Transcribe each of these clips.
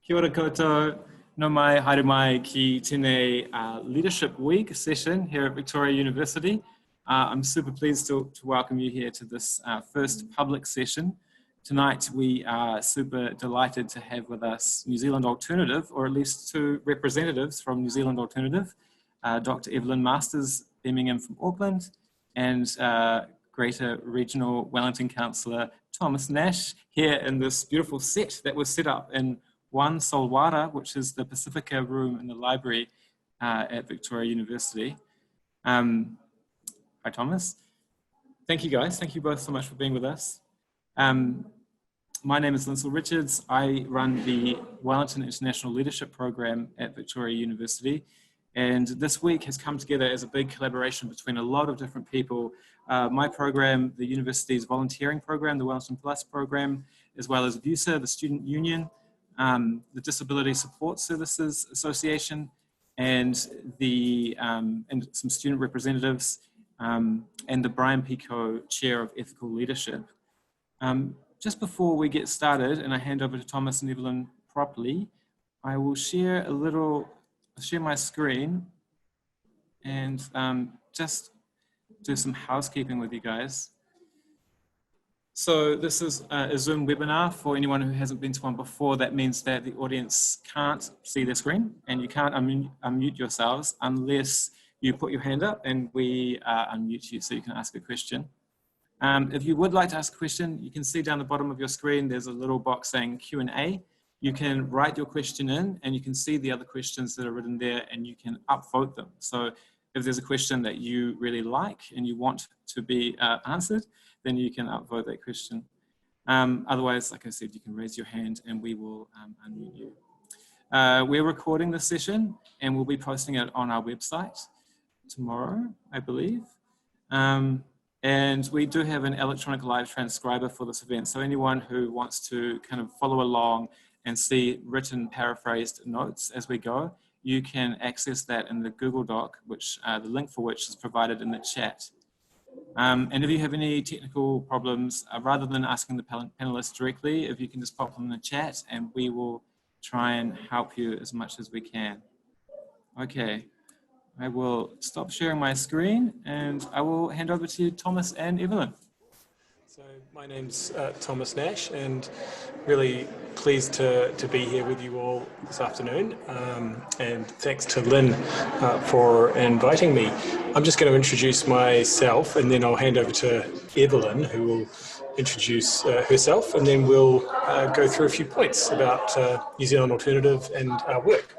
Kia ora koutou, no mai, haere mai ki tēnei Leadership Week session here at Victoria University. I'm super pleased to welcome you here to this first public session. Tonight we are super delighted to have with us New Zealand Alternative, or at least two representatives from New Zealand Alternative, Dr. Evelyn Masters beaming in from Auckland, and Greater Regional Wellington Councillor Thomas Nash here in this beautiful set that was set up in One Solwara, which is the Pacifica room in the library at Victoria University. Hi, Thomas. Thank you, guys. Thank you both so much for being with us. My name is Linsell Richards. I run the Wellington International Leadership Program at Victoria University. And this week has come together as a big collaboration between a lot of different people. My program, the university's volunteering program, the Wellington Plus program, as well as VUSA, the student union, the Disability Support Services Association, and some student representatives, and the Brian Pico Chair of Ethical Leadership. Just before we get started, and I hand over to Thomas and Evelyn properly, I will share my screen and just do some housekeeping with you guys. So this is a Zoom webinar. For anyone who hasn't been to one before, that means that the audience can't see the screen and you can't unmute yourselves unless you put your hand up and we unmute you so you can ask a question. If you would like to ask a question, you can see down the bottom of your screen, there's a little box saying Q&A. You can write your question in and you can see the other questions that are written there and you can upvote them. So if there's a question that you really like and you want to be answered, then you can upvote that question. Otherwise, like I said, you can raise your hand and we will unmute you. We're recording this session and we'll be posting it on our website tomorrow, I believe. And we do have an electronic live transcriber for this event. So anyone who wants to kind of follow along and see written paraphrased notes as we go, you can access that in the Google Doc, which the link for which is provided in the chat. And if you have any technical problems, rather than asking the panelists directly, if you can just pop them in the chat and we will try and help you as much as we can. Okay, I will stop sharing my screen and I will hand over to you, Thomas and Evelyn. So my name's Thomas Nash, and really pleased to be here with you all this afternoon. And thanks to Lynn for inviting me. I'm just going to introduce myself and then I'll hand over to Evelyn, who will introduce herself, and then we'll go through a few points about New Zealand Alternative and our work.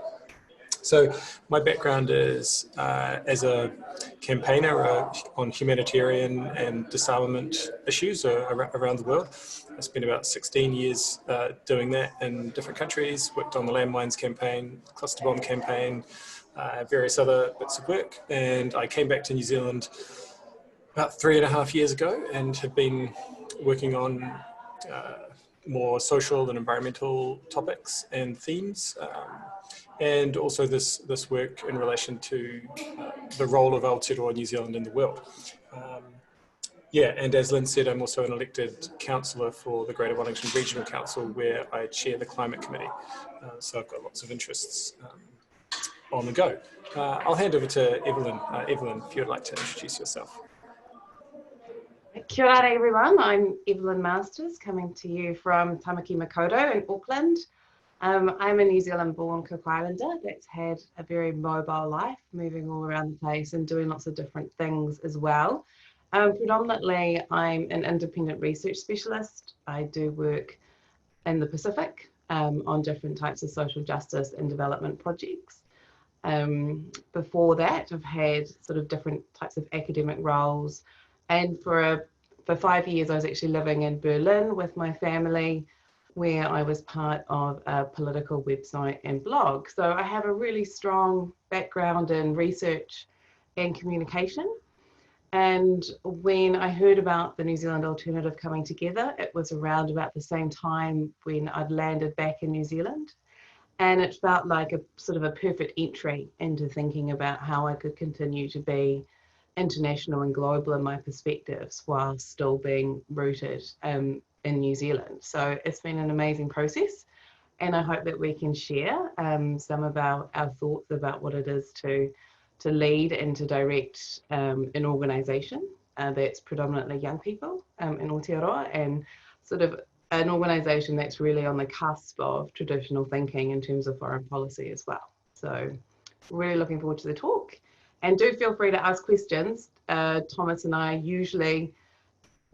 So my background is as a campaigner on humanitarian and disarmament issues around the world. I spent about 16 years doing that in different countries, worked on the landmines campaign, cluster bomb campaign, various other bits of work. And I came back to New Zealand about 3.5 years ago and have been working on more social and environmental topics and themes. And also this work in relation to the role of Aotearoa New Zealand in the world. Yeah, and as Lynn said, I'm also an elected councillor for the Greater Wellington Regional Council, where I chair the Climate Committee. So I've got lots of interests on the go. I'll hand over to Evelyn. Evelyn, if you'd like to introduce yourself. Kia ora everyone, I'm Evelyn Masters, coming to you from Tamaki Makaurau in Auckland. I'm a New Zealand born Cook Islander that's had a very mobile life, moving all around the place and doing lots of different things as well. Predominantly, I'm an independent research specialist. I do work in the Pacific on different types of social justice and development projects. Before that, I've had sort of different types of academic roles. And for 5 years, I was actually living in Berlin with my family, where I was part of a political website and blog. So I have a really strong background in research and communication. And when I heard about the New Zealand Alternative coming together, it was around about the same time when I'd landed back in New Zealand. And it felt like a sort of a perfect entry into thinking about how I could continue to be international and global in my perspectives while still being rooted in New Zealand. So it's been an amazing process. And I hope that we can share some of our thoughts about what it is to lead and to direct an organisation that's predominantly young people in Aotearoa, and sort of an organisation that's really on the cusp of traditional thinking in terms of foreign policy as well. So really looking forward to the talk. And do feel free to ask questions. Thomas and I usually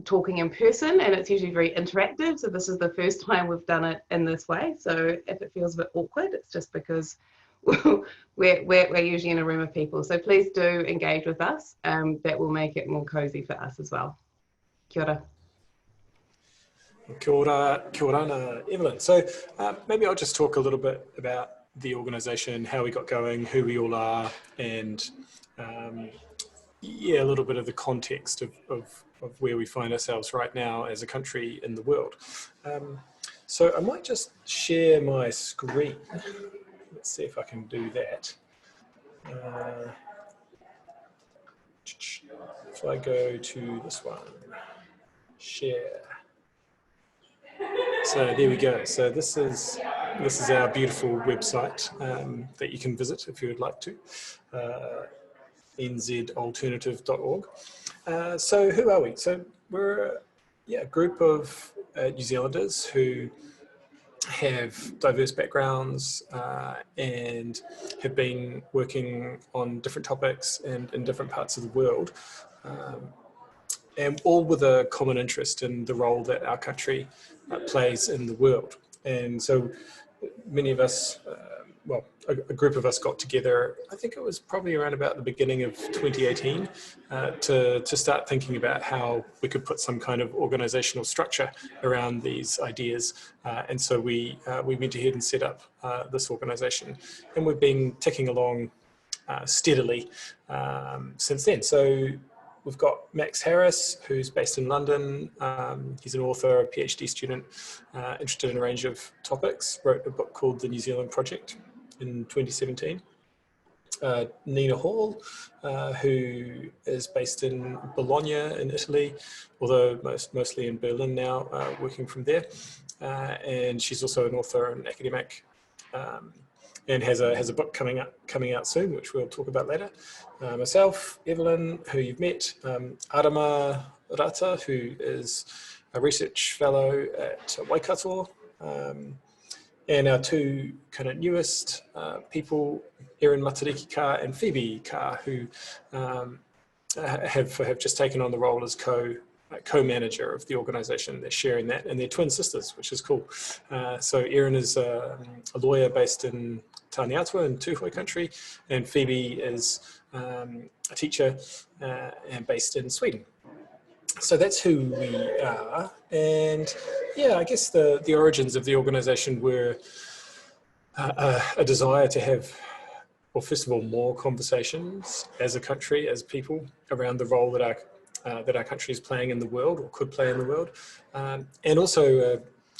talking in person, and it's usually very interactive. So this is the first time we've done it in this way. So if it feels a bit awkward, it's just because we're usually in a room of people. So please do engage with us. That will make it more cozy for us as well. Kia ora. Kia ora, Evelyn. So maybe I'll just talk a little bit about the organisation, how we got going, who we all are, and yeah, a little bit of the context of where we find ourselves right now as a country in the world. So I might just share my screen. Let's see if I can do that. If I go to this one, share. So there we go. So this is our beautiful website that you can visit if you would like to, nzalternative.org. So who are we? So we're a group of New Zealanders who have diverse backgrounds and have been working on different topics and in different parts of the world, and all with a common interest in the role that our country plays in the world. And so many of us, a group of us got together, I think it was probably around about the beginning of 2018, to start thinking about how we could put some kind of organisational structure around these ideas. And so we went ahead and set up this organisation, and we've been ticking along steadily since then. So we've got Max Harris, who's based in London. He's an author, a PhD student, interested in a range of topics, wrote a book called The New Zealand Project in 2017. Nina Hall, who is based in Bologna in Italy, although mostly in Berlin now, working from there. And she's also an author and academic, and has a book coming out soon, which we'll talk about later. Myself, Evelyn, who you've met, Adama Rata, who is a research fellow at Waikato, and our two kind of newest people, Erin Matariki Ka and Phoebe Ka, who have just taken on the role as co-manager of the organisation. They're sharing that, and they're twin sisters, which is cool. So Erin is a lawyer based in Tāne in Tūhoe country, and Phoebe is a teacher and based in Sweden. So that's who we are. And yeah, I guess the origins of the organisation were a desire to have, well, first of all, more conversations as a country, as people, around the role that our country is playing in the world, or could play in the world, and also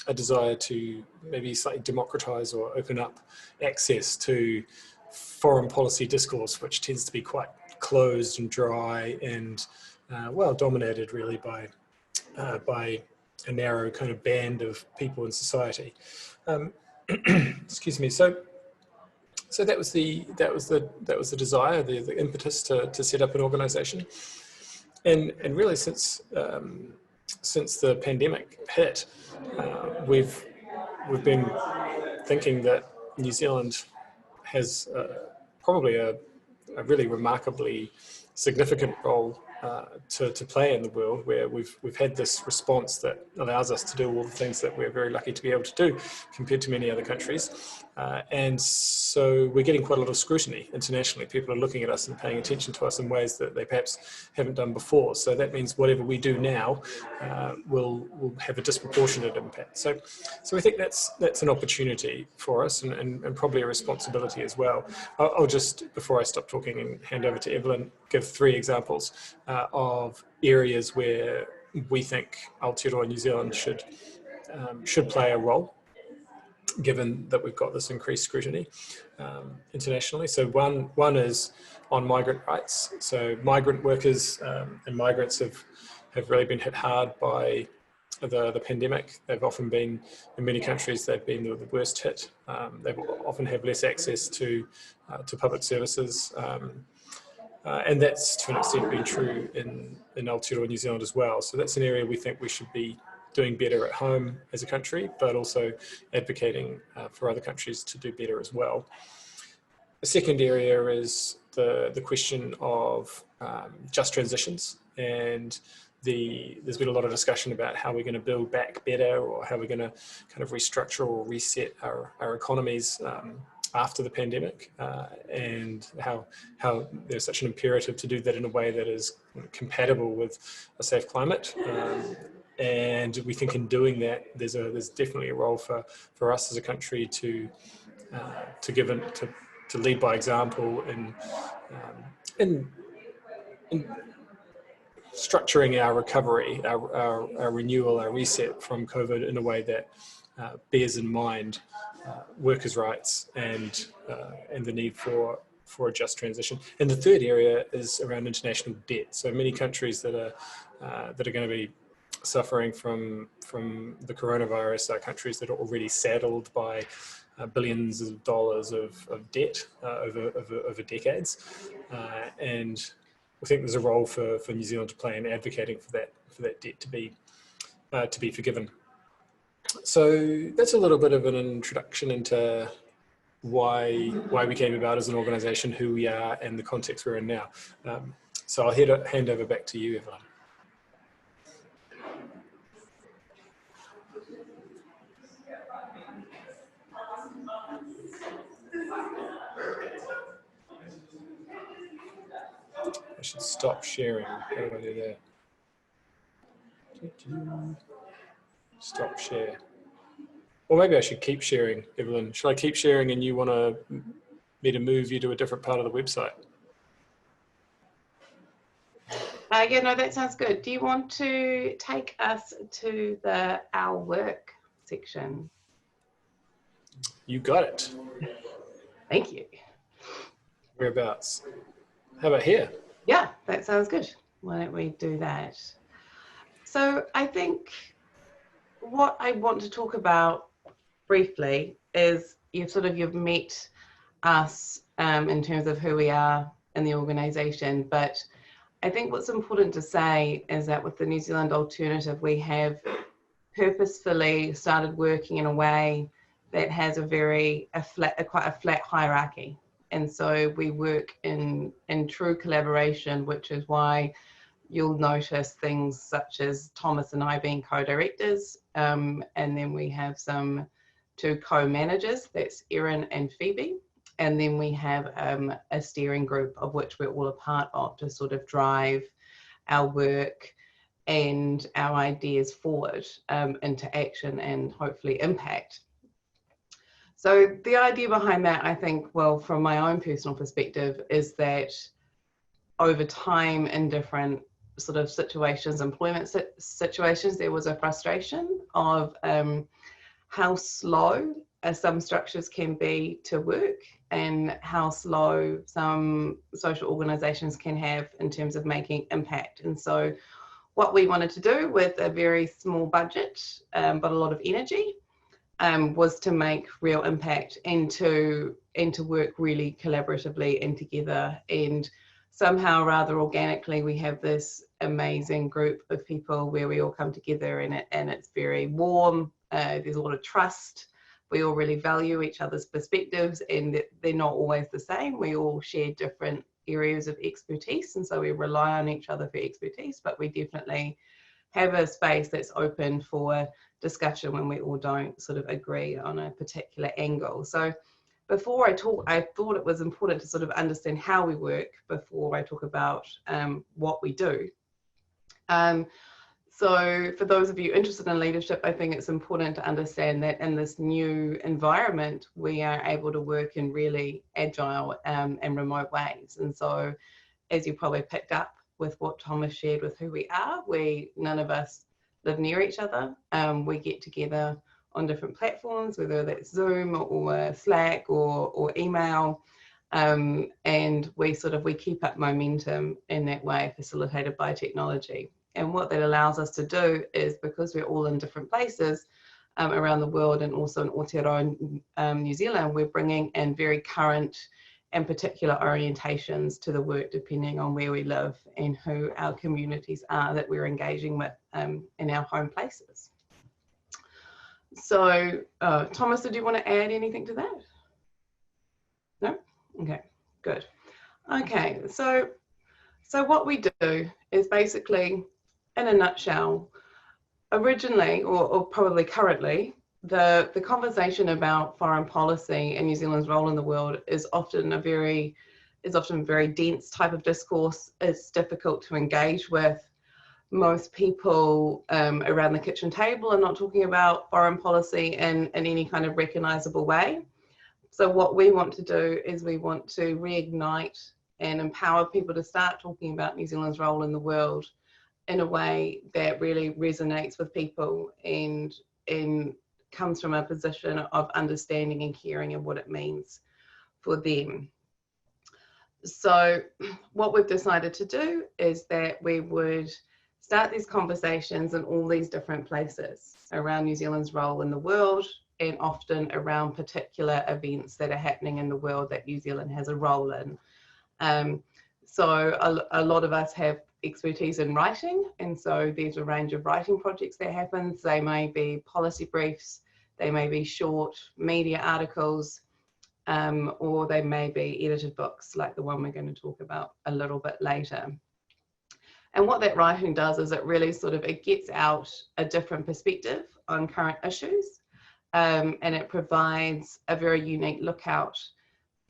a desire to maybe slightly democratise or open up access to foreign policy discourse, which tends to be quite closed and dry and dominated really by a narrow kind of band of people in society. Excuse me. So that was the desire, the impetus to set up an organisation, and really since the pandemic hit, we've been thinking that New Zealand has probably a really remarkably significant role to play in the world, where we've had this response that allows us to do all the things that we're very lucky to be able to do compared to many other countries. And so we're getting quite a lot of scrutiny internationally. People are looking at us and paying attention to us in ways that they perhaps haven't done before. So that means whatever we do now will have a disproportionate impact. So we think that's an opportunity for us, and probably a responsibility as well. I'll just, before I stop talking and hand over to Evelyn, give 3 examples of areas where we think Aotearoa New Zealand should play a role, given that we've got this increased scrutiny internationally. So one is on migrant rights. So migrant workers and migrants have really been hit hard by the pandemic. They've often been, in many countries, they've been the worst hit. They often have less access to public services. And that's to an extent been true in Aotearoa, New Zealand as well. So that's an area we think we should be doing better at home as a country, but also advocating for other countries to do better as well. The second area is the question of just transitions, and there's been a lot of discussion about how we're going to build back better, or how we're going to kind of restructure or reset our economies after the pandemic, and how there's such an imperative to do that in a way that is compatible with a safe climate. And we think in doing that, there's definitely a role for us as a country to lead by example in structuring our recovery, our renewal, our reset from COVID in a way that bears in mind workers' rights and the need for a just transition. And the third area is around international debt. So many countries that are going to be suffering from the coronavirus are countries that are already saddled by billions of dollars of debt over decades, and we think there's a role for New Zealand to play in advocating for that debt to be forgiven. So that's a little bit of an introduction into why we came about as an organisation, who we are, and the context we're in now. So I'll hand over back to you, Evelyn. I should stop sharing. How do I do that? Stop share. Or maybe I should keep sharing, Evelyn. Should I keep sharing and you want me to move you to a different part of the website? Yeah, no, that sounds good. Do you want to take us to our work section? You got it. Thank you. Whereabouts? How about here? Yeah, that sounds good. Why don't we do that? So I think what I want to talk about briefly is you've met us in terms of who we are in the organisation, but I think what's important to say is that with the New Zealand Alternative, we have purposefully started working in a way that has quite a flat hierarchy. And so we work in true collaboration, which is why you'll notice things such as Thomas and I being co-directors. And then we have two co-managers, that's Erin and Phoebe. And then we have a steering group of which we're all a part of to sort of drive our work and our ideas forward into action and hopefully impact. So the idea behind that, I think, well, from my own personal perspective, is that over time in different sort of situations, employment situations, there was a frustration of how slow some structures can be to work and how slow some social organisations can have in terms of making impact. And so what we wanted to do with a very small budget, but a lot of energy, was to make real impact and to work really collaboratively and together. And somehow rather organically, we have this amazing group of people where we all come together and it's very warm. There's a lot of trust. We all really value each other's perspectives and they're not always the same. We all share different areas of expertise, and so we rely on each other for expertise, but we definitely have a space that's open for discussion when we all don't sort of agree on a particular angle. So before I talk, I thought it was important to sort of understand how we work before I talk about what we do. So for those of you interested in leadership, I think it's important to understand that in this new environment, we are able to work in really agile and remote ways. And so as you probably picked up with what Thomas shared with who we are, none of us live near each other. We get together on different platforms, whether that's Zoom or Slack or email. And we keep up momentum in that way, facilitated by technology. And what that allows us to do is, because we're all in different places around the world and also in Aotearoa, New Zealand, we're bringing in very current and particular orientations to the work depending on where we live and who our communities are that we're engaging with in our home places. So, Thomas, did you want to add anything to that? No? Okay, good. Okay, so what we do is basically, in a nutshell, originally, or probably currently, the conversation about foreign policy and New Zealand's role in the world is often a very dense type of discourse. It's difficult to engage with. Most people around the kitchen table are not talking about foreign policy in any kind of recognizable way. So what we want to do is we want to reignite and empower people to start talking about New Zealand's role in the world in a way that really resonates with people and comes from a position of understanding and caring and what it means for them. So what we've decided to do is that we would start these conversations in all these different places around New Zealand's role in the world, and often around particular events that are happening in the world that New Zealand has a role in. So a lot of us have expertise in writing, and so there's a range of writing projects that happens. They may be policy briefs, they may be short media articles, or they may be edited books like the one we're going to talk about a little bit later. And what that writing does is it really it gets out a different perspective on current issues, and it provides a very unique lookout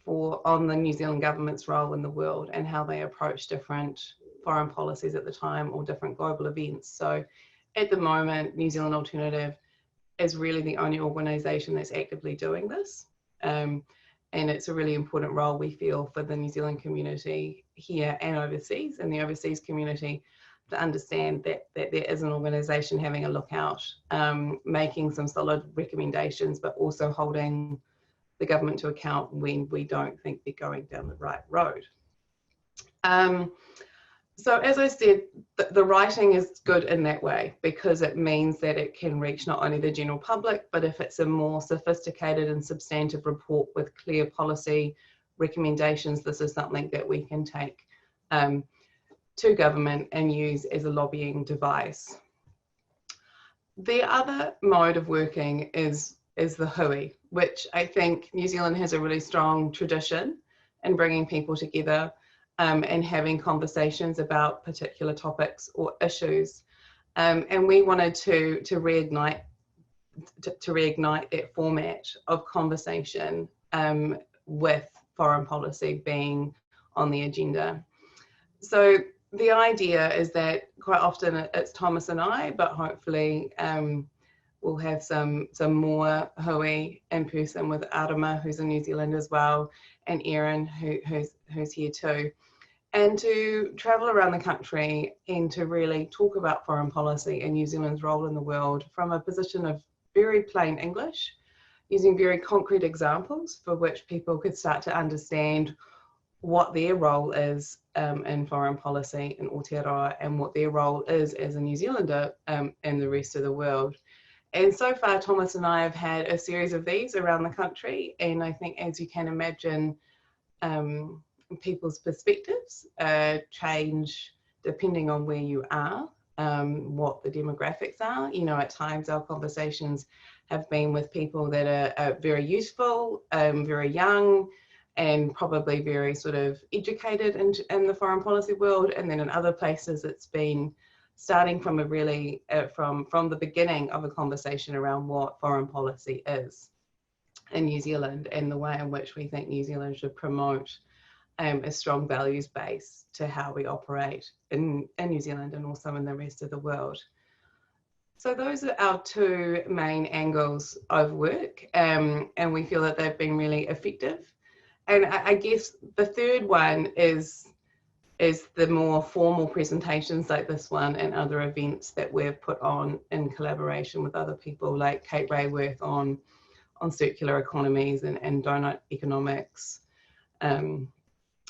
on the New Zealand government's role in the world and how they approach different foreign policies at the time or different global events. So at the moment, New Zealand Alternative is really the only organisation that's actively doing this. And it's a really important role, we feel, for the New Zealand community here and overseas, and the overseas community, to understand that there is an organisation having a lookout, making some solid recommendations, but also holding the government to account when we don't think they're going down the right road. So as I said, the writing is good in that way because it means that it can reach not only the general public, but if it's a more sophisticated and substantive report with clear policy recommendations, this is something that we can take to government and use as a lobbying device. The other mode of working is the hui, which I think New Zealand has a really strong tradition in bringing people together and having conversations about particular topics or issues. And we wanted to reignite that format of conversation with foreign policy being on the agenda. So the idea is that quite often it's Thomas and I, but hopefully we'll have some more hui in person with Aotearoa, who's in New Zealand as well, and Erin, who's here too. And to travel around the country and to really talk about foreign policy and New Zealand's role in the world from a position of very plain English, using very concrete examples for which people could start to understand what their role is in foreign policy in Aotearoa and what their role is as a New Zealander in the rest of the world. And so far, Thomas and I have had a series of these around the country, and I think, as you can imagine, people's perspectives change depending on where you are, what the demographics are. You know, at times our conversations have been with people that are very useful, very young, and probably very educated in the foreign policy world. And then in other places it's been starting from a really, from the beginning of a conversation around what foreign policy is in New Zealand and the way in which we think New Zealand should promote a strong values base to how we operate in New Zealand and also in the rest of the world. So those are our two main angles of work, and we feel that they've been really effective. And I guess the third one is the more formal presentations like this one and other events that we've put on in collaboration with other people like Kate Rayworth on circular economies and donut economics.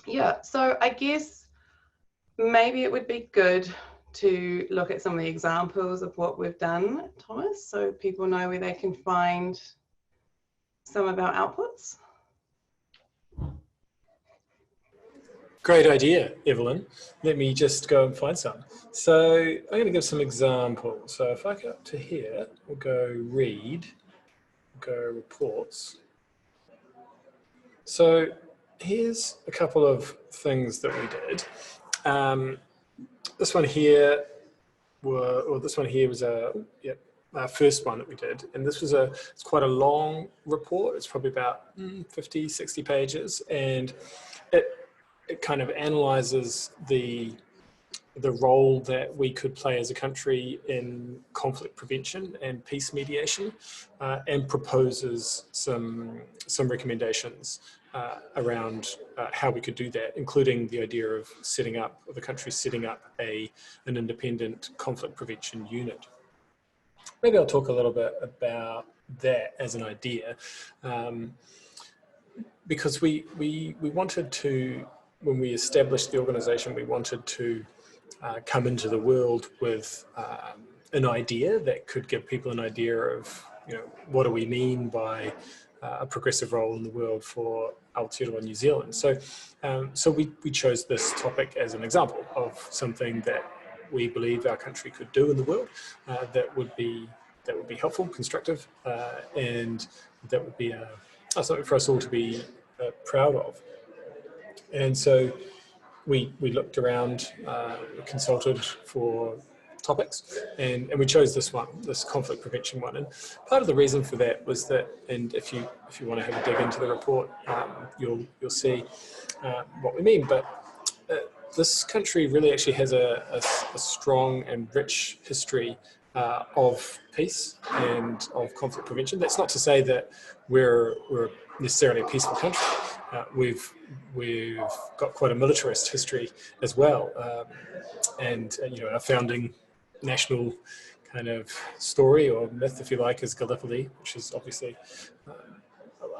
Yeah, so I guess maybe it would be good to look at some of the examples of what we've done, Thomas, so people know where they can find some of our outputs? Great idea, Evelyn. Let me just go and find some. So I'm going to give some examples. So if I go up to here, we'll go read, go reports. So here's a couple of things that we did. This one here was our first one that we did. And this was it's quite a long report. It's probably about 50, 60 pages. And it kind of analyzes the role that we could play as a country in conflict prevention and peace mediation, and proposes some recommendations around how we could do that, including the idea of the country setting up an independent conflict prevention unit. Maybe I'll talk a little bit about that as an idea, because we wanted to, when we established the organisation, we wanted to come into the world with an idea that could give people an idea of, what do we mean by a progressive role in the world for Aotearoa New Zealand. So, we chose this topic as an example of something that we believe our country could do in the world that would be helpful, constructive, and that would be something for us all to be proud of. And so we looked around, consulted for topics, and we chose this one, this conflict prevention one. And part of the reason for that was that, and if you want to have a dig into the report, you'll see what we mean. But this country really actually has a strong and rich history of peace and of conflict prevention. That's not to say that we're necessarily a peaceful country. We've got quite a militarist history as well, and our founding national kind of story or myth, if you like, is Gallipoli, which is obviously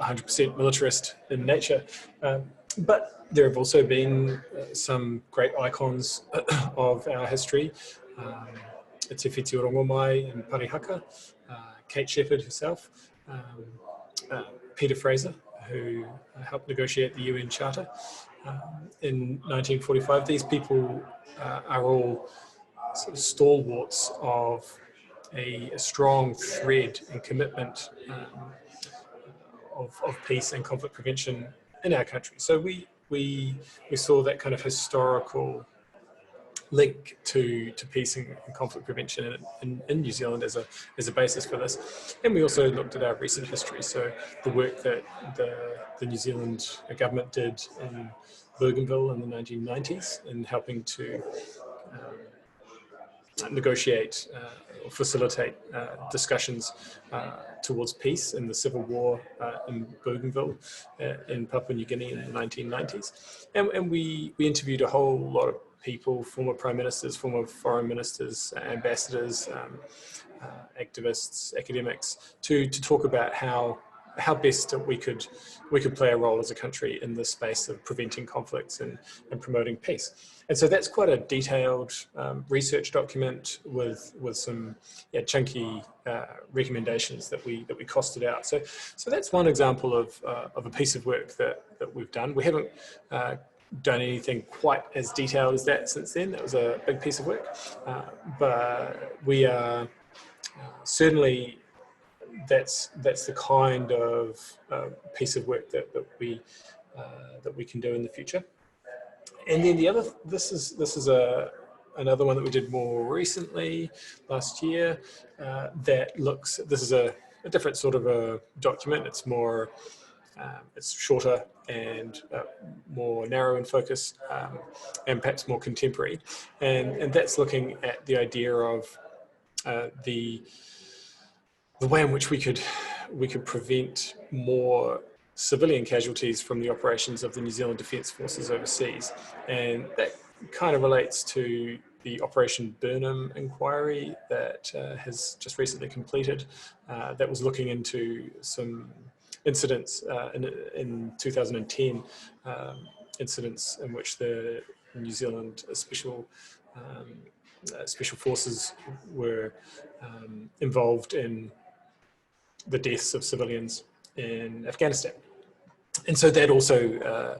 100% militarist in nature. But there have also been some great icons of our history. Te Tiriti and Parihaka, Kate Shepherd herself, Peter Fraser, who helped negotiate the UN Charter in 1945. These people are all sort of stalwarts of a strong thread and commitment of peace and conflict prevention in our country. So we saw that kind of historical link to peace and conflict prevention in New Zealand as a basis for this. And we also looked at our recent history, so the work that the New Zealand government did in Bougainville in the 1990s in helping to negotiate or facilitate discussions towards peace in the civil war in Bougainville in Papua New Guinea in the 1990s. And we interviewed a whole lot of people, former prime ministers, former foreign ministers, ambassadors, activists, academics, to talk about how best we could play a role as a country in the space of preventing conflicts and promoting peace. And so that's quite a detailed research document with some chunky recommendations that we costed out. So that's one example of a piece of work that we've done. We haven't done anything quite as detailed as that since then. That was a big piece of work, but we are certainly that's the kind of piece of work that we can do in the future. And then the other, this is another one that we did more recently last year. This is a different sort of a document. It's more, it's shorter and more narrow in focus, and perhaps more contemporary. And that's looking at the idea of the way in which we could prevent more civilian casualties from the operations of the New Zealand Defence Forces overseas. And that kind of relates to the Operation Burnham inquiry that has just recently completed, that was looking into some incidents in 2010, incidents in which the New Zealand Special special forces were involved in the deaths of civilians in Afghanistan. And so that also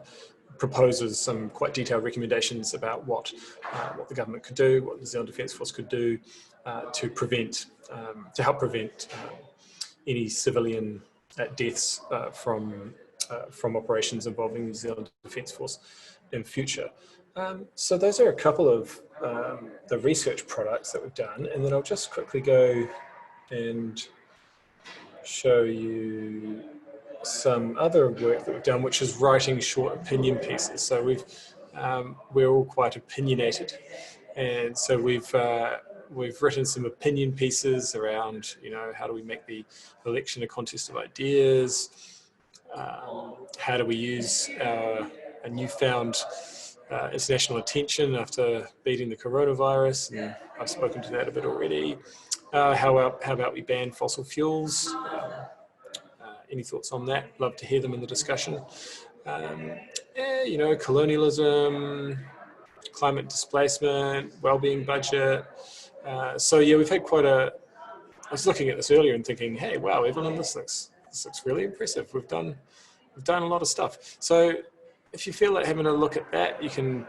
proposes some quite detailed recommendations about what the government could do, what the New Zealand Defence Force could do to prevent, to help prevent any civilian deaths from operations involving New Zealand Defence Force in future. So those are a couple of the research products that we've done, and then I'll just quickly go and show you some other work that we've done, which is writing short opinion pieces. So we're all quite opinionated, and so we've written some opinion pieces around, how do we make the election a contest of ideas? How do we use a newfound international attention after beating the coronavirus? And I've spoken to that a bit already. How about we ban fossil fuels? Any thoughts on that? Love to hear them in the discussion. Colonialism, climate displacement, wellbeing budget. So yeah, we've had I was looking at this earlier and thinking, hey, wow, Evelyn, this looks really impressive. We've done a lot of stuff. So if you feel like having a look at that, you can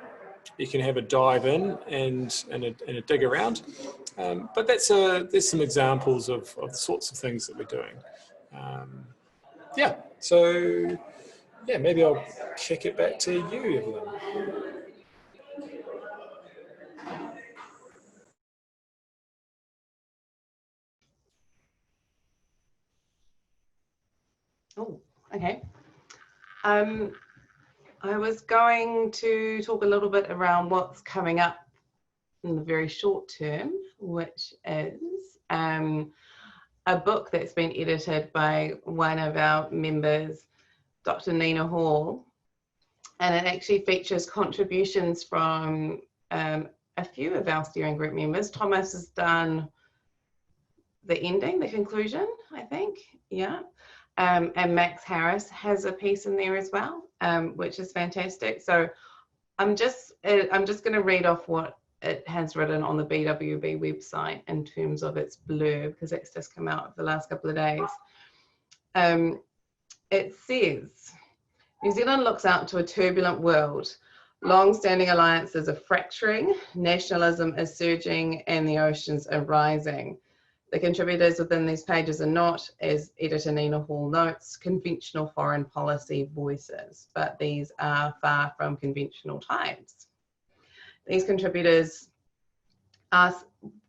have a dive in and a dig around. But there's some examples of the sorts of things that we're doing. So maybe I'll kick it back to you, Evelyn. Oh, okay. I was going to talk a little bit around what's coming up in the very short term, which is a book that's been edited by one of our members, Dr. Nina Hall, and it actually features contributions from a few of our steering group members. Thomas has done the conclusion, I think, yeah. And Max Harris has a piece in there as well, which is fantastic. So I'm just going to read off what it has written on the BWB website in terms of its blurb, because it's just come out the last couple of days. It says, New Zealand looks out to a turbulent world. Long-standing alliances are fracturing, nationalism is surging, and the oceans are rising. The contributors within these pages are not, as editor Nina Hall notes, conventional foreign policy voices, but these are far from conventional types. These contributors ask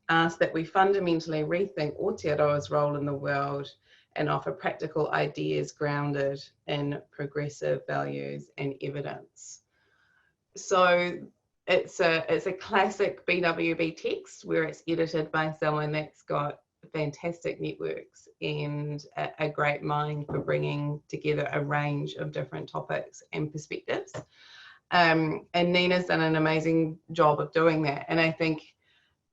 that we fundamentally rethink Aotearoa's role in the world and offer practical ideas grounded in progressive values and evidence. So it's a classic BWB text where it's edited by someone that's got fantastic networks and a great mind for bringing together a range of different topics and perspectives. And Nina's done an amazing job of doing that. And I think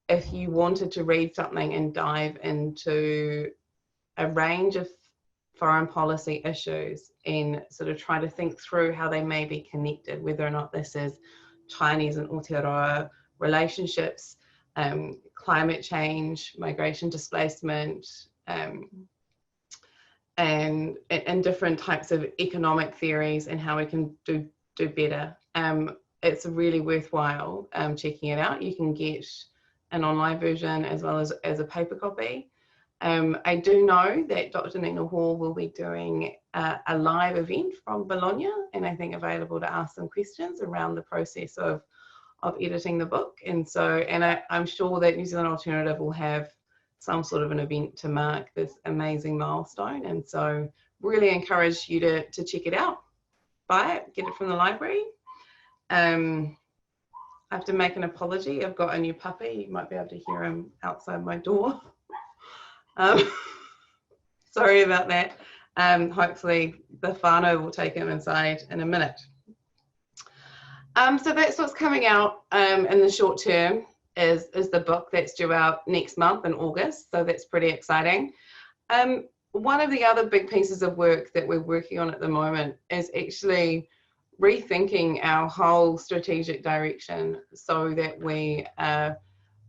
if you wanted to read something and dive into a range of foreign policy issues and sort of try to think through how they may be connected, whether or not this is Chinese and Aotearoa relationships, climate change, migration displacement, and different types of economic theories and how we can do better. It's really worthwhile checking it out. You can get an online version as well as a paper copy. I do know that Dr. Nina Hall will be doing a live event from Bologna, and I think available to ask some questions around the process of editing the book. And so, I'm sure that New Zealand Alternative will have some sort of an event to mark this amazing milestone. And so really encourage you to check it out, buy it, get it from the library. I have to make an apology. I've got a new puppy. You might be able to hear him outside my door. Sorry about that. Hopefully the whānau will take him inside in a minute. So that's what's coming out in the short term is the book that's due out next month in August. So that's pretty exciting. One of the other big pieces of work that we're working on at the moment is actually rethinking our whole strategic direction so that we are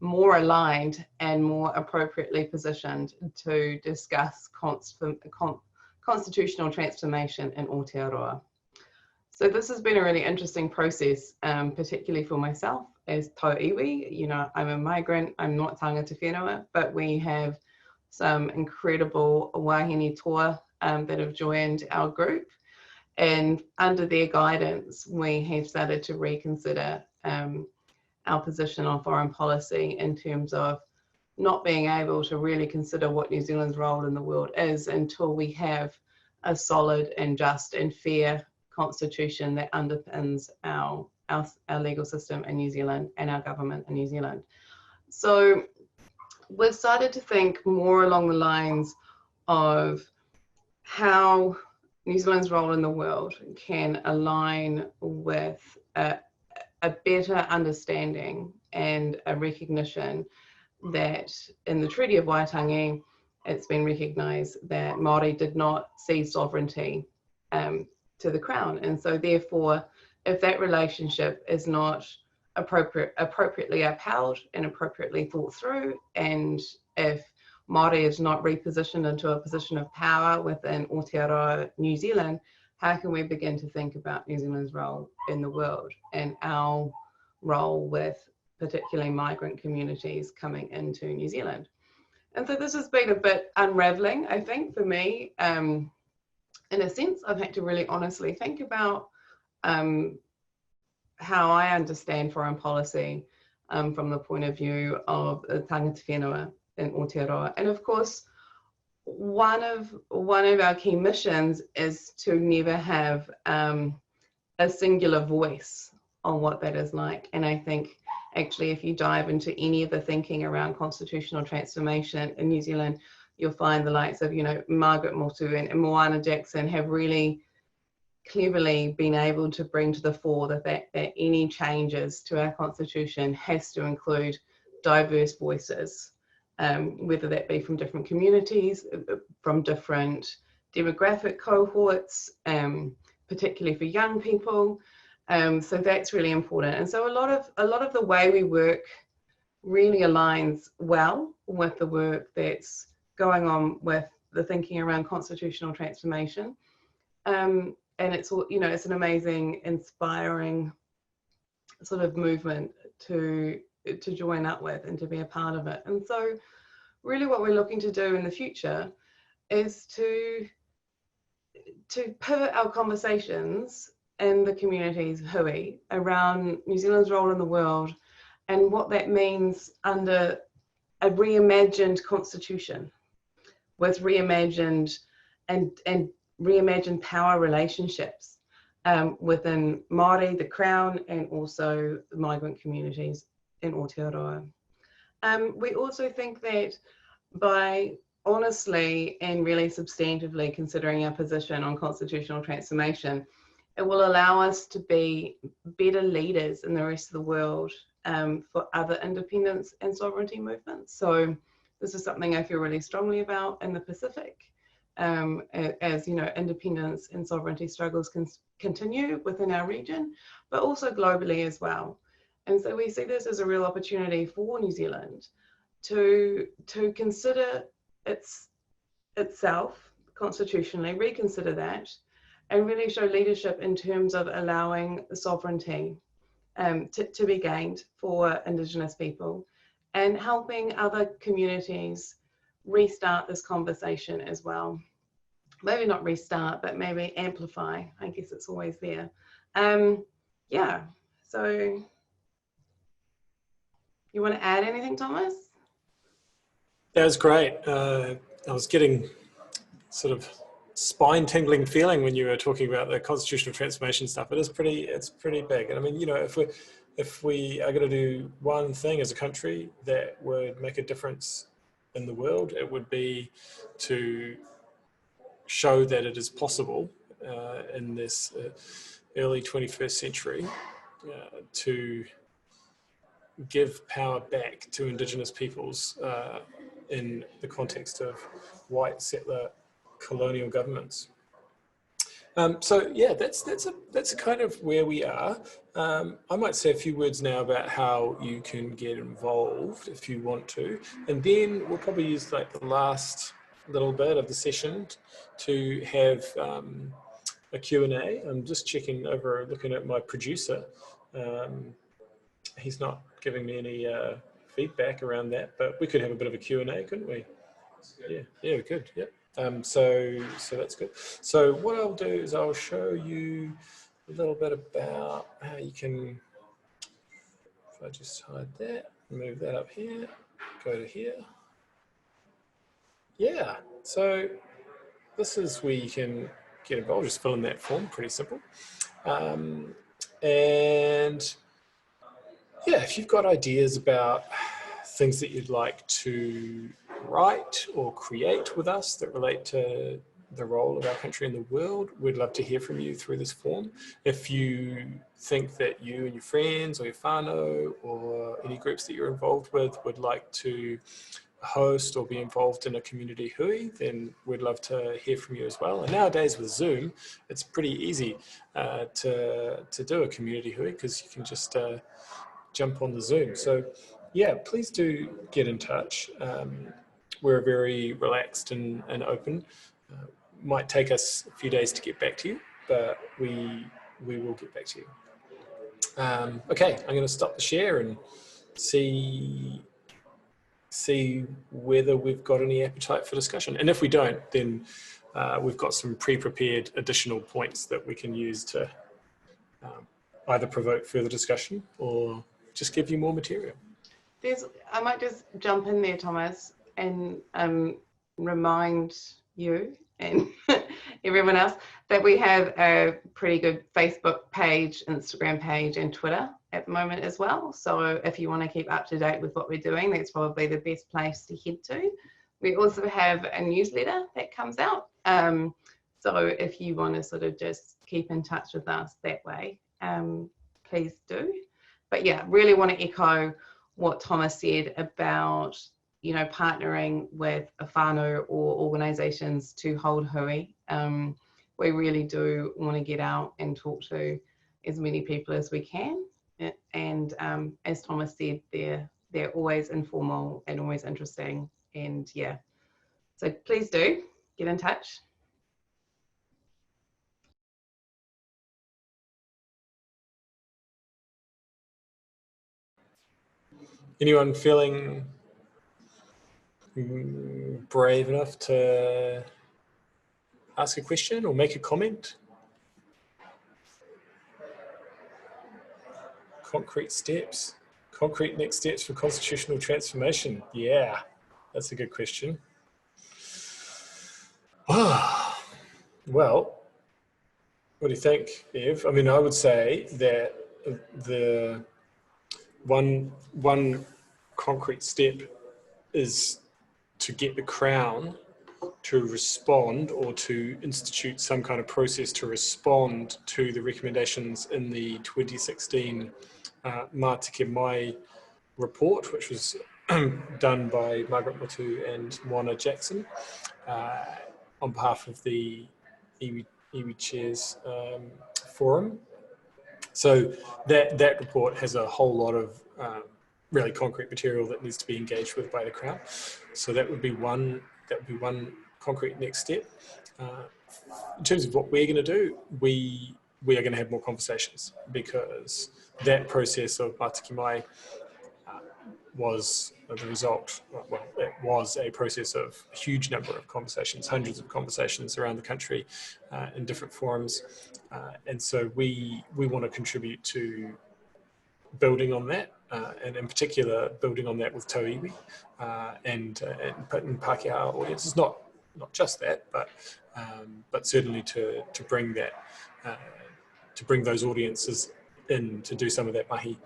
more aligned and more appropriately positioned to discuss constitutional transformation in Aotearoa. So this has been a really interesting process, particularly for myself as tau iwi. You know, I'm a migrant, I'm not tangata whenua, but we have some incredible wahine toa that have joined our group. And under their guidance, we have started to reconsider our position on foreign policy in terms of not being able to really consider what New Zealand's role in the world is until we have a solid and just and fair constitution that underpins our legal system in New Zealand and our government in New Zealand. So we've started to think more along the lines of how New Zealand's role in the world can align with a better understanding and a recognition that in the Treaty of Waitangi, it's been recognised that Māori did not cede sovereignty to the Crown. And so therefore, if that relationship is not appropriately upheld and appropriately thought through, and if Māori is not repositioned into a position of power within Aotearoa, New Zealand, how can we begin to think about New Zealand's role in the world and our role with particularly migrant communities coming into New Zealand? And so this has been a bit unraveling, I think, for me. In a sense, I've had to really honestly think about how I understand foreign policy from the point of view of the tangata whenua in Aotearoa. And of course, one of our key missions is to never have a singular voice on what that is like. And I think actually, if you dive into any of the thinking around constitutional transformation in New Zealand, you'll find the likes of, you know, Margaret Motu and Moana Jackson have really cleverly been able to bring to the fore the fact that any changes to our constitution has to include diverse voices, whether that be from different communities, from different demographic cohorts, particularly for young people. So that's really important. And so a lot of the way we work really aligns well with the work that's going on with the thinking around constitutional transformation. And it's, you know, it's an amazing, inspiring sort of movement to join up with and to be a part of it. And so really what we're looking to do in the future is to pivot our conversations in the communities hui around New Zealand's role in the world and what that means under a reimagined constitution with reimagined and reimagined power relationships within Māori, the Crown, and also the migrant communities in Aotearoa. We also think that by honestly and really substantively considering our position on constitutional transformation, it will allow us to be better leaders in the rest of the world for other independence and sovereignty movements. So this is something I feel really strongly about in the Pacific, as you know, independence and sovereignty struggles can continue within our region, but also globally as well. And so we see this as a real opportunity for New Zealand to consider itself constitutionally, reconsider that, and really show leadership in terms of allowing sovereignty to be gained for Indigenous people and helping other communities restart this conversation as well. Maybe not restart, but maybe amplify. I guess it's always there. Yeah, so you want to add anything, Thomas? That was great. I was getting sort of spine-tingling feeling when you were talking about the constitutional transformation stuff. It's pretty big. And I mean, you know, if we are going to do one thing as a country that would make a difference in the world, it would be to show that it is possible in this early 21st century to give power back to Indigenous peoples in the context of white settler colonial governments. So yeah, that's a kind of where we are. I might say a few words now about how you can get involved if you want to, and then we'll probably use like the last little bit of the session to have a Q&A. I'm just checking over, looking at my producer. He's not giving me any feedback around that, but we could have a bit of a Q&A, couldn't we? Yeah, we could. Yeah. So that's good. So what I'll do is I'll show you a little bit about how you can. If I just hide that, move that up here, go to here. Yeah. So this is where you can get involved. Just fill in that form. Pretty simple. And yeah, if you've got ideas about things that you'd like to write or create with us that relate to the role of our country in the world, we'd love to hear from you through this form. If you think that you and your friends or your whānau or any groups that you're involved with would like to host or be involved in a community hui, then we'd love to hear from you as well. And nowadays with Zoom, it's pretty easy to do a community hui because you can just jump on the Zoom. So yeah, please do get in touch. We're very relaxed and open. Might take us a few days to get back to you, but we will get back to you. Okay, I'm going to stop the share and see whether we've got any appetite for discussion. And if we don't, then we've got some pre-prepared additional points that we can use to either provoke further discussion or just give you more material. I might just jump in there, Thomas, and remind you and everyone else that we have a pretty good Facebook page, Instagram page, and Twitter at the moment as well. So if you want to keep up to date with what we're doing, that's probably the best place to head to. We also have a newsletter that comes out. So if you want to sort of just keep in touch with us that way, please do. But yeah, really want to echo what Thomas said about, you know, partnering with a whānau or organisations to hold hui. We really do want to get out and talk to as many people as we can. And as Thomas said, they're always informal and always interesting. And yeah, so please do get in touch. Anyone feeling brave enough to ask a question or make a comment? Concrete next steps for constitutional transformation. Yeah, that's a good question. Well, what do you think, Ev? I mean, I would say that the one concrete step is to get the Crown to respond or to institute some kind of process to respond to the recommendations in the 2016 Mātiki Mai report, which was done by Margaret Mutu and Moana Jackson on behalf of the iwi Chairs Forum. So that report has a whole lot of really concrete material that needs to be engaged with by the Crown. So that would be one concrete next step. In terms of what we're going to do, we are going to have more conversations, because that process of Mātiki Mai was the result, well, it was a process of a huge number of conversations, hundreds of conversations around the country in different forums. And so we want to contribute to building on that, and in particular, building on that with tauiwi and in Pākehā audiences, not just that, but certainly to bring that, to bring those audiences in to do some of that mahi,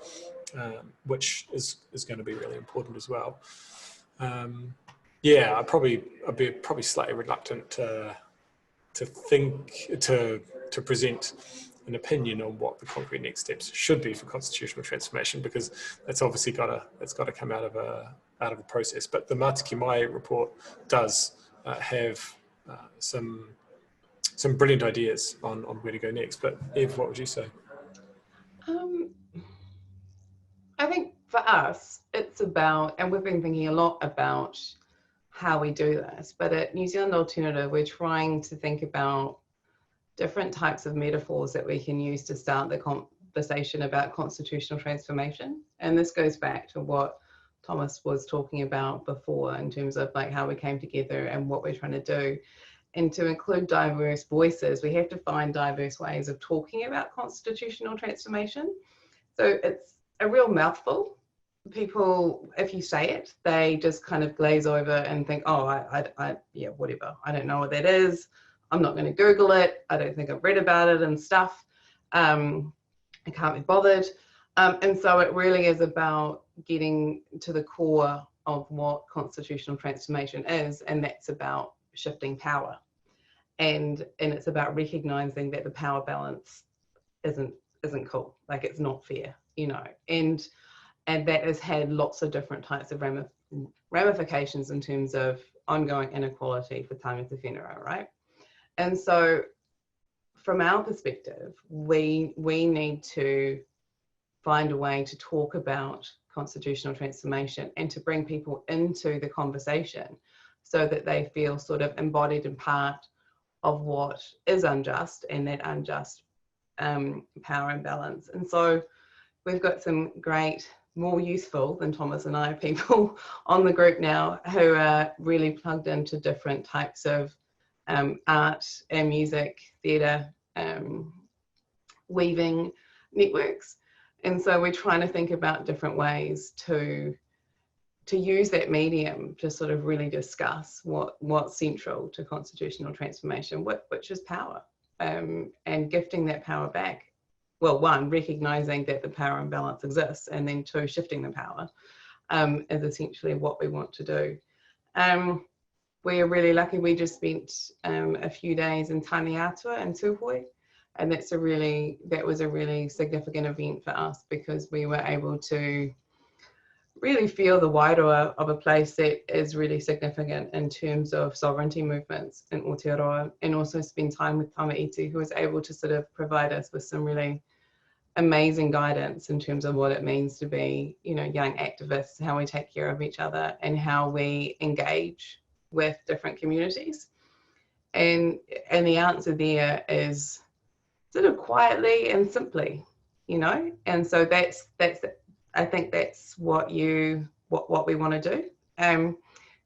which is going to be really important as well. Yeah, I'd be probably slightly reluctant to present an opinion on what the concrete next steps should be for constitutional transformation, because that's obviously got to come out of a process. But the Mātiki Mai report does have some some brilliant ideas on where to go next. But Ev, what would you say? I think for us, it's about, and we've been thinking a lot about how we do this, but at New Zealand Alternative, we're trying to think about different types of metaphors that we can use to start the conversation about constitutional transformation. And this goes back to what Thomas was talking about before in terms of like how we came together and what we're trying to do. And to include diverse voices, we have to find diverse ways of talking about constitutional transformation. So it's a real mouthful. People, if you say it, they just kind of glaze over and think, oh, yeah, whatever. I don't know what that is. I'm not going to Google it. I don't think I've read about it and stuff. I can't be bothered. And so it really is about getting to the core of what constitutional transformation is, and that's about shifting power. And it's about recognizing that the power balance isn't cool, like it's not fair, you know, and that has had lots of different types of ramifications in terms of ongoing inequality for tangata whenua, right? And so from our perspective, we need to find a way to talk about constitutional transformation and to bring people into the conversation so that they feel sort of embodied and part of what is unjust and that unjust power imbalance. And so we've got some great, more useful than Thomas and I people on the group now who are really plugged into different types of art and music, theatre, weaving networks. And so we're trying to think about different ways to use that medium to sort of really discuss what's central to constitutional transformation, which is power, and gifting that power back. Well, one, recognising that the power imbalance exists, and then two, shifting the power is essentially what we want to do. We're really lucky. We just spent a few days in Aotearoa and Tūhoi, and that was a really significant event for us because we were able to really feel the wairua of a place that is really significant in terms of sovereignty movements in Aotearoa, and also spend time with Tamaiti, who was able to sort of provide us with some really amazing guidance in terms of what it means to be, you know, young activists, how we take care of each other and how we engage with different communities. And the answer there is sort of quietly and simply, you know, and so that's I think that's what we want to do.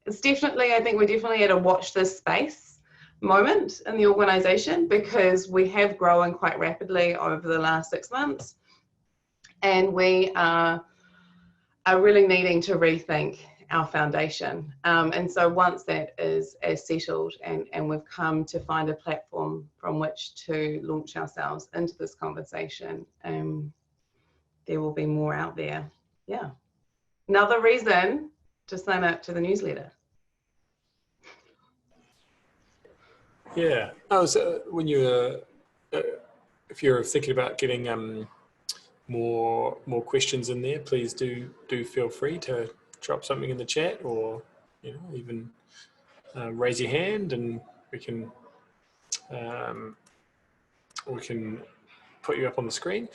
It's definitely, I think we're definitely at a watch this space moment in the organisation because we have grown quite rapidly over the last 6 months, and we are really needing to rethink our foundation. And so once that is settled and we've come to find a platform from which to launch ourselves into this conversation, there will be more out there. Yeah. Another reason to sign up to the newsletter. Yeah. When you if you're thinking about getting more questions in there, please do feel free to drop something in the chat, or you know, even raise your hand, and we can put you up on the screen.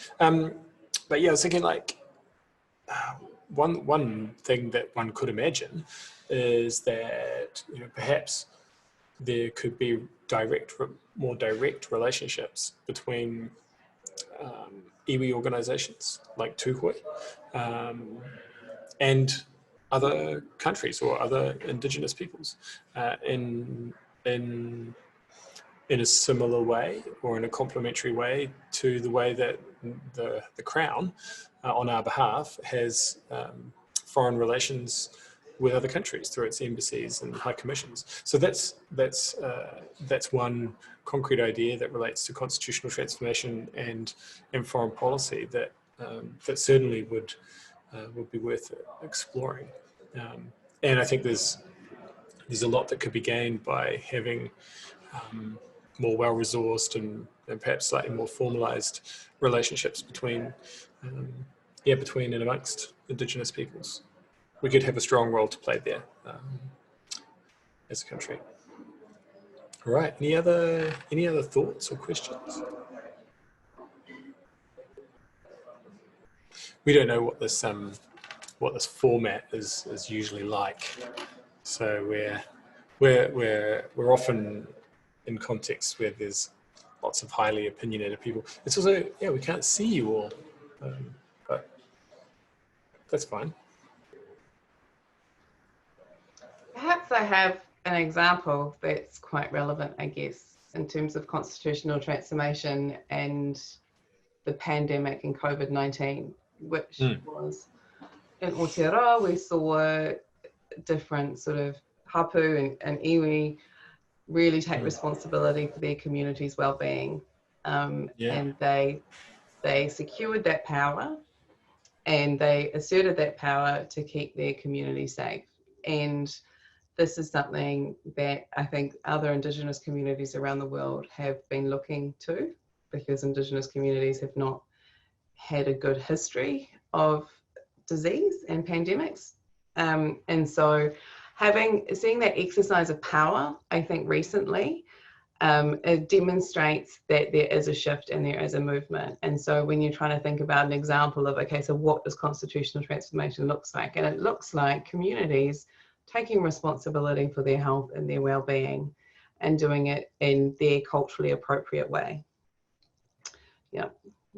But yeah, I was thinking like one thing that one could imagine is that, you know, perhaps there could be more direct relationships between iwi organisations like Tūhoi and other countries or other Indigenous peoples in a similar way or in a complementary way to the way that the Crown on our behalf has foreign relations with other countries through its embassies and high commissions. So that's one concrete idea that relates to constitutional transformation and foreign policy that certainly would be worth exploring. And I think there's a lot that could be gained by having more well-resourced and perhaps slightly more formalised relationships between and amongst Indigenous peoples. We could have a strong role to play there as a country. All right. Any other thoughts or questions? We don't know what this format is usually like. So we're often in contexts where there's lots of highly opinionated people. It's also, yeah, we can't see you all, but that's fine. Perhaps I have an example that's quite relevant, I guess, in terms of constitutional transformation and the pandemic and COVID-19, which was in Aotearoa. We saw different sort of hapu and iwi really take responsibility for their community's well-being, and they secured that power and they asserted that power to keep their community safe. And this is something that I think other Indigenous communities around the world have been looking to, because Indigenous communities have not had a good history of disease and pandemics. And so seeing that exercise of power, I think recently, it demonstrates that there is a shift and there is a movement. And so when you're trying to think about an example of, okay, so what does constitutional transformation looks like? And it looks like communities taking responsibility for their health and their well-being and doing it in their culturally appropriate way. Yeah.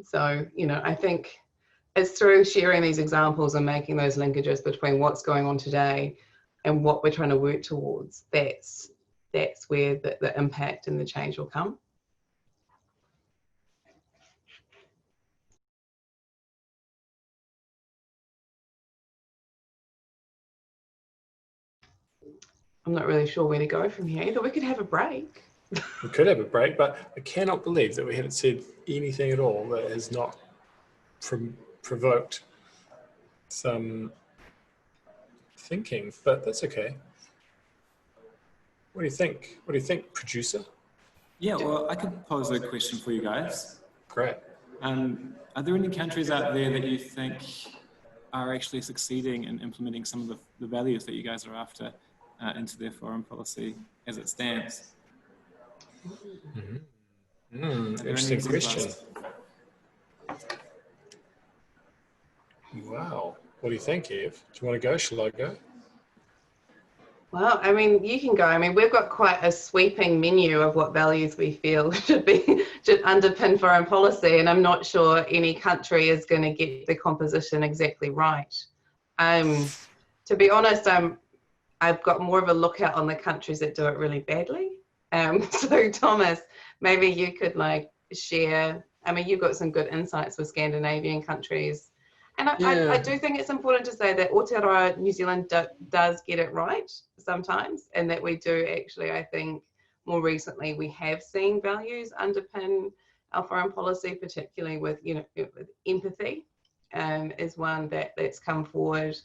So, you know, I think it's through sharing these examples and making those linkages between what's going on today and what we're trying to work towards, that's where the impact and the change will come. I'm not really sure where to go from here. Either we could have a break. We could have a break, but I cannot believe that we haven't said anything at all that has not provoked some thinking, but that's okay. What do you think? What do you think, producer? Yeah, well, I could pose a question for you guys. Great. Are there any countries out there that you think are actually succeeding in implementing some of the values that you guys are after into their foreign policy as it stands? Interesting question. Wow. What do you think, Ev? Do you want to go? Shall I go? Well, I mean, you can go. I mean, we've got quite a sweeping menu of what values we feel should underpin foreign policy, and I'm not sure any country is going to get the composition exactly right. To be honest, I've got more of a lookout on the countries that do it really badly. So Thomas, maybe you could like share. I mean, you've got some good insights with Scandinavian countries. And I do think it's important to say that Aotearoa, New Zealand does get it right sometimes, and that we do actually, I think, more recently, we have seen values underpin our foreign policy, particularly with, you know, with empathy is one that's come forward.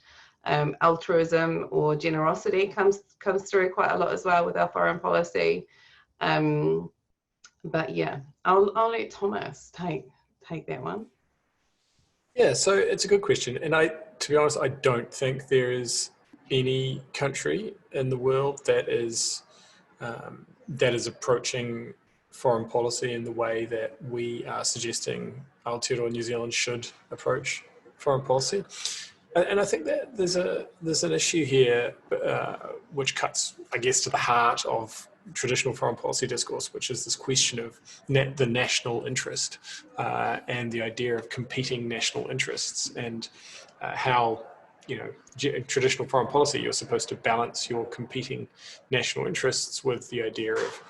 Altruism or generosity comes through quite a lot as well with our foreign policy. But yeah, I'll let Thomas take that one. Yeah, so it's a good question. And to be honest, I don't think there is any country in the world that is approaching foreign policy in the way that we are suggesting Aotearoa New Zealand should approach foreign policy. And I think that there's an issue here which cuts, I guess, to the heart of traditional foreign policy discourse, which is this question of the national interest and the idea of competing national interests, and how, you know, traditional foreign policy, you're supposed to balance your competing national interests with the idea of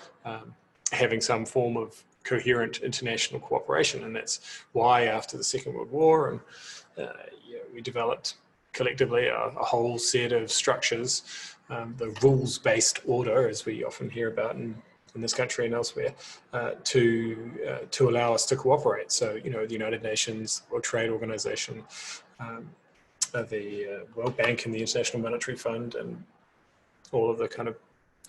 having some form of coherent international cooperation. And that's why after the Second World War, and we developed collectively a whole set of structures, the rules-based order, as we often hear about in this country and elsewhere, to allow us to cooperate. So, you know, the United Nations, World Trade Organization, the World Bank and the International Monetary Fund, and all of the kind of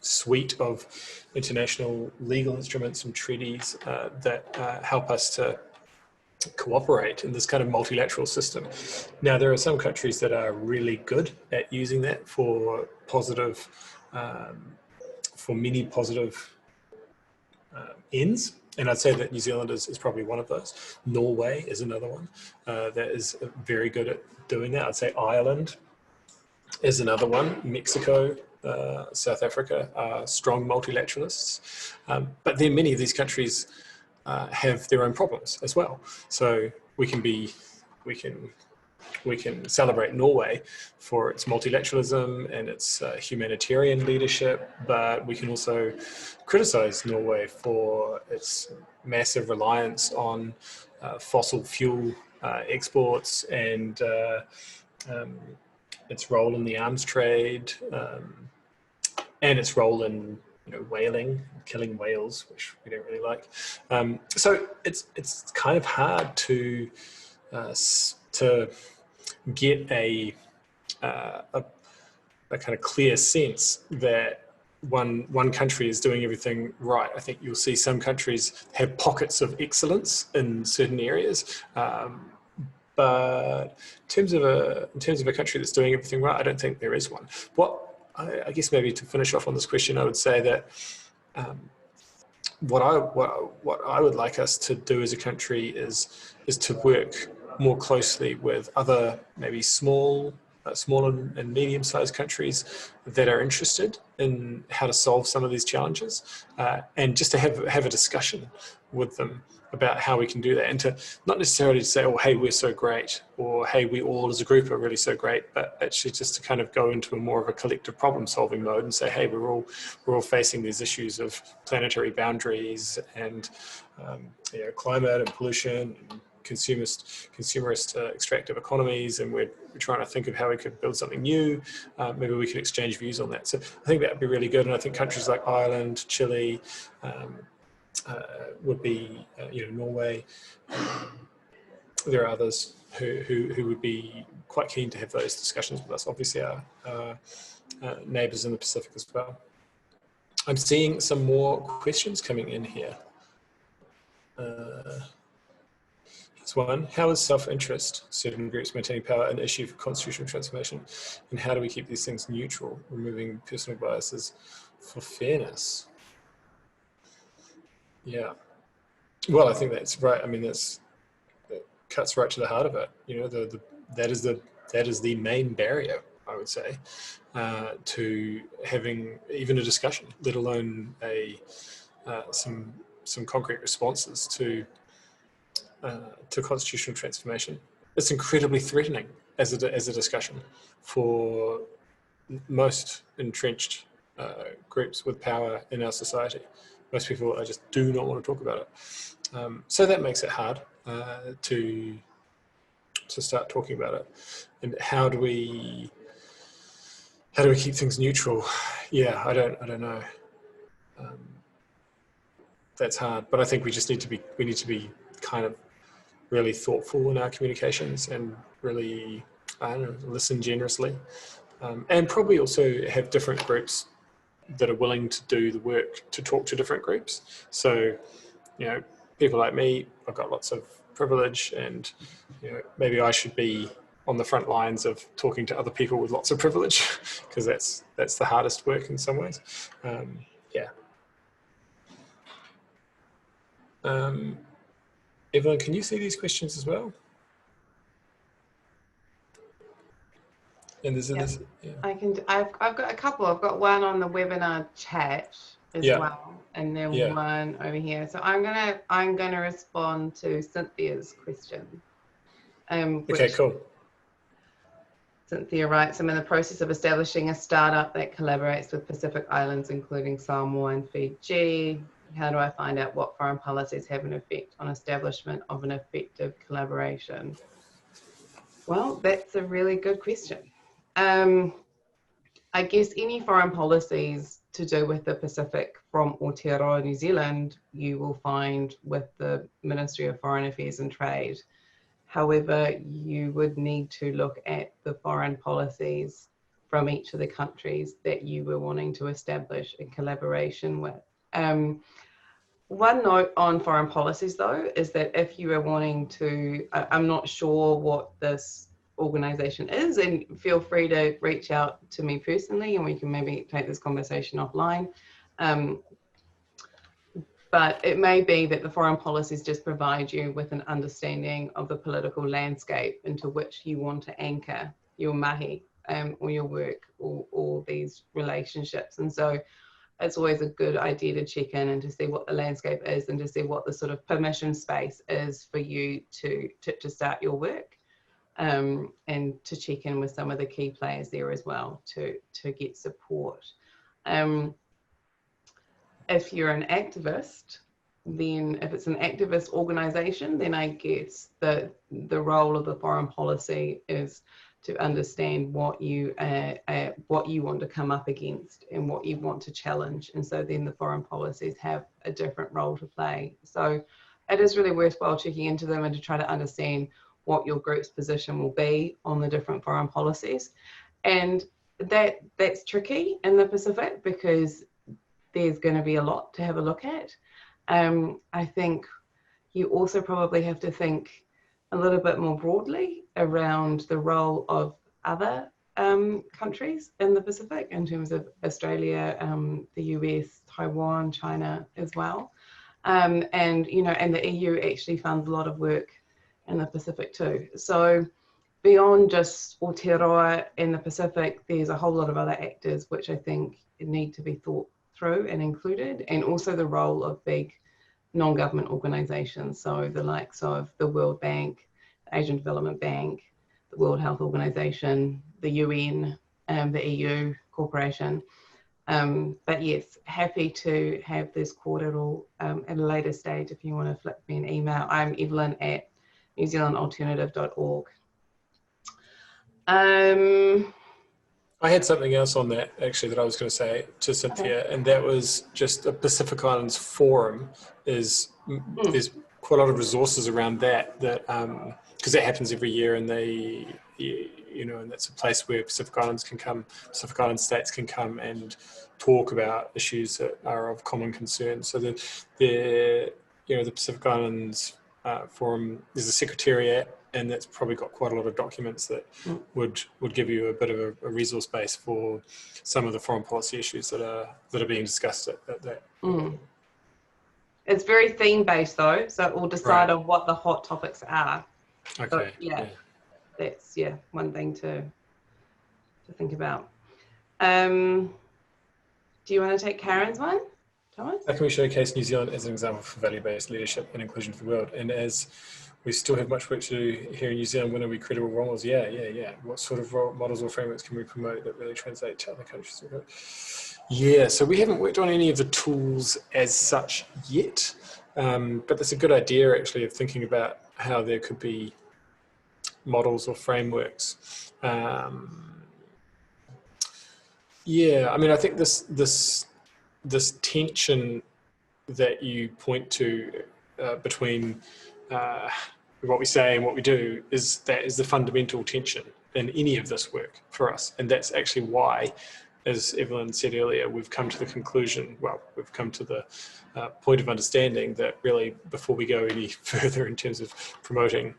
suite of international legal instruments and treaties that help us to cooperate in this kind of multilateral system. Now, there are some countries that are really good at using that for positive, for many positive ends. And I'd say that New Zealand is probably one of those. Norway is another one that is very good at doing that. I'd say Ireland is another one. Mexico, South Africa are strong multilateralists. But then many of these countries have their own problems as well. So we can celebrate Norway for its multilateralism and its humanitarian leadership, but we can also criticize Norway for its massive reliance on fossil fuel exports and its role in the arms trade and its role in whaling, killing whales, which we don't really like. So it's kind of hard to get a kind of clear sense that one country is doing everything right. I think you'll see some countries have pockets of excellence in certain areas, but in terms of a country that's doing everything right, I don't think there is one. I guess maybe to finish off on this question, I would say that what I would like us to do as a country is to work more closely with other maybe small and medium-sized countries that are interested in how to solve some of these challenges, and just to have a discussion with them about how we can do that, and to not necessarily to say, oh, hey, we're so great, or hey, we all as a group are really so great, but actually just to kind of go into a more of a collective problem-solving mode and say, hey, we're all facing these issues of planetary boundaries and climate and pollution and consumerist extractive economies, and we're trying to think of how we could build something new. Maybe we could exchange views on that. So I think that would be really good, and I think countries like Ireland, Chile, would be, Norway. There are others who would be quite keen to have those discussions with us. Obviously, our neighbours in the Pacific as well. I'm seeing some more questions coming in here. Here's one. How is self-interest, certain groups maintaining power, an issue for constitutional transformation? And how do we keep these things neutral, removing personal biases for fairness? Yeah. Well, I think that's right. I mean, that cuts right to the heart of it. That is the main barrier, I would say, to having even a discussion, let alone some concrete responses to constitutional transformation. It's incredibly threatening as a discussion for most entrenched groups with power in our society. Most people just do not want to talk about it. So that makes it hard to start talking about it. And how do we keep things neutral? Yeah, I don't know. That's hard, but I think we need to be kind of really thoughtful in our communications and really, listen generously, and probably also have different groups that are willing to do the work to talk to different groups. So, people like me, I've got lots of privilege, and maybe I should be on the front lines of talking to other people with lots of privilege, because that's the hardest work in some ways. Evelyn, can you see these questions as well? And there's this. Yeah. I can. I've got a couple. I've got one on the webinar chat as well, and then one over here. So I'm gonna respond to Cynthia's question. Okay, cool. Cynthia writes, I'm in the process of establishing a startup that collaborates with Pacific Islands, including Samoa and Fiji. How do I find out what foreign policies have an effect on establishment of an effective collaboration? Well, that's a really good question. I guess any foreign policies to do with the Pacific from Aotearoa, New Zealand, you will find with the Ministry of Foreign Affairs and Trade. However, you would need to look at the foreign policies from each of the countries that you were wanting to establish a collaboration with. One note on foreign policies, though, is that if you are wanting to, I'm not sure what this organization is, and feel free to reach out to me personally and we can maybe take this conversation offline. but it may be that the foreign policies just provide you with an understanding of the political landscape into which you want to anchor your mahi, or your work, or these relationships. And so it's always a good idea to check in and to see what the landscape is, and to see what the sort of permission space is for you to start your work, and to check in with some of the key players there as well to get support. If you're an activist, then if it's an activist organization, then I guess the role of the foreign policy is to understand what you want to come up against and what you want to challenge. And so then the foreign policies have a different role to play. So it is really worthwhile checking into them and to try to understand what your group's position will be on the different foreign policies. And that's tricky in the Pacific because there's going to be a lot to have a look at. I think you also probably have to think a little bit more broadly around the role of other countries in the Pacific, in terms of Australia, the US, Taiwan, China as well. And the EU actually funds a lot of work in the Pacific too. So beyond just Aotearoa in the Pacific, there's a whole lot of other actors which I think need to be thought through and included, and also the role of big non-government organizations, so the likes of the World Bank, the Asian Development Bank, the World Health Organization, the UN, the EU Corporation. But yes, happy to have this quarterly at a later stage if you want to flip me an email. I'm Evelyn at newzealandalternative.org. I had something else on that actually that I was going to say to Cynthia, and that was just the Pacific Islands Forum is there's quite a lot of resources around that because that happens every year, and and that's a place where Pacific Island states can come and talk about issues that are of common concern. So the Pacific Islands Forum, there's a secretariat, and that's probably got quite a lot of documents that would give you a bit of a resource base for some of the foreign policy issues that are being discussed at that. It's very theme based though, so it will decide on what the hot topics are. Okay. So, that's one thing to think about. Do you want to take Karen's one, Thomas? How can we showcase New Zealand as an example for value-based leadership and inclusion for the world? And as we still have much work to do here in New Zealand, when are we credible role models? Yeah. What sort of role models or frameworks can we promote that really translate to other countries? Yeah, so we haven't worked on any of the tools as such yet, but that's a good idea actually of thinking about how there could be models or frameworks. I think this tension that you point to between what we say and what we do is the fundamental tension in any of this work for us. And that's actually why, as Evelyn said earlier, we've come to the point of understanding that really before we go any further in terms of promoting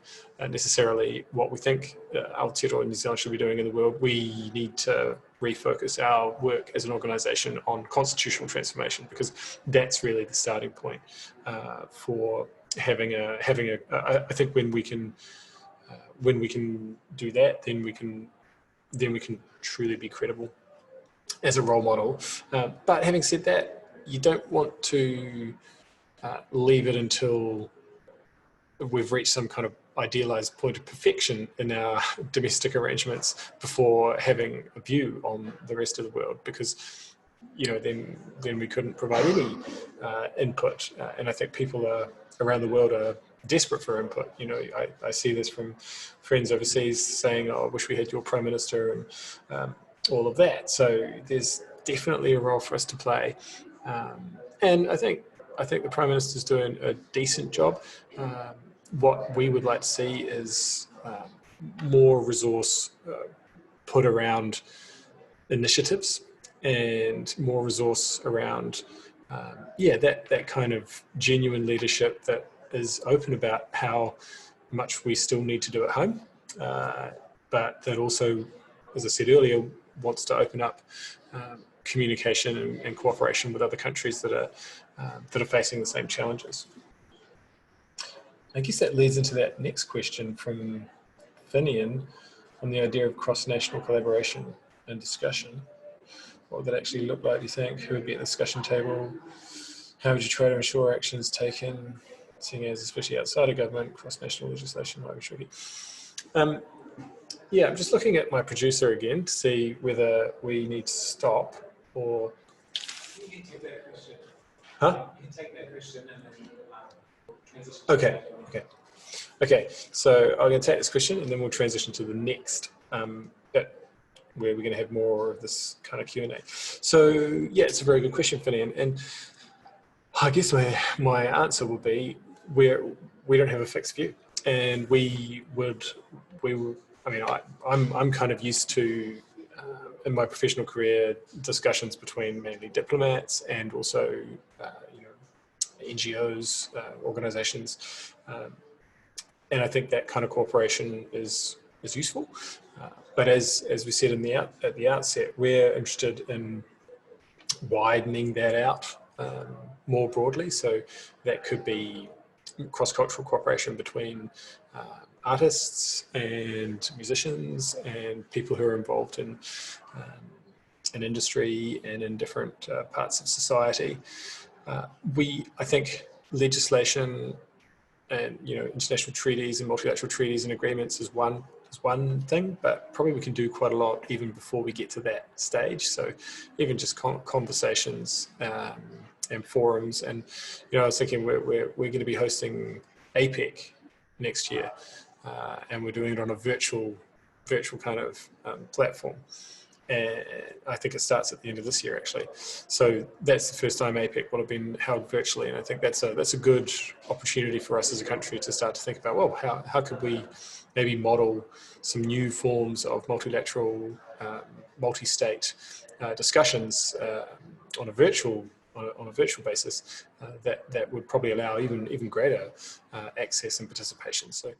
necessarily what we think Aotearoa New Zealand should be doing in the world, we need to refocus our work as an organisation on constitutional transformation, because that's really the starting point for having a. I think when we can do that, then we can truly be credible as a role model. But having said that, you don't want to leave it until we've reached some kind of idealized point of perfection in our domestic arrangements before having a view on the rest of the world, because then we couldn't provide any input. And I think people around the world are desperate for input. I see this from friends overseas saying, "Oh, I wish we had your Prime Minister," and all of that. So there's definitely a role for us to play. And I think the Prime Minister's doing a decent job. What we would like to see is more resource put around initiatives and more resource around that kind of genuine leadership that is open about how much we still need to do at home, but that also, as I said earlier, wants to open up communication and cooperation with other countries that are facing the same challenges. I guess that leads into that next question from Finian on the idea of cross-national collaboration and discussion. What would that actually look like, do you think? Who would be at the discussion table? How would you try to ensure actions taken, seeing as, especially outside of government, cross-national legislation might be tricky? Yeah, I'm just looking at my producer again to see whether we need to stop or... You can take that question. Huh? You can take that question and then transition. Okay, so I'm going to take this question and then we'll transition to the next bit where we're going to have more of this kind of Q&A. So yeah, it's a very good question, Finney, and I guess my answer will be we don't have a fixed view, and I'm kind of used to in my professional career discussions between mainly diplomats and also NGOs, organisations, and I think that kind of cooperation is useful. But as we said at the outset, we're interested in widening that out more broadly. So that could be cross-cultural cooperation between artists and musicians and people who are involved in industry and in different parts of society. I think legislation and international treaties and multilateral treaties and agreements is one thing, but probably we can do quite a lot even before we get to that stage. So even just conversations and forums, and I was thinking we're going to be hosting APEC next year, and we're doing it on a virtual kind of platform. And I think it starts at the end of this year, actually. So that's the first time APEC will have been held virtually, and I think that's a good opportunity for us as a country to start to think about, well, how could we maybe model some new forms of multilateral, multi-state discussions on a virtual basis that would probably allow even greater access and participation. So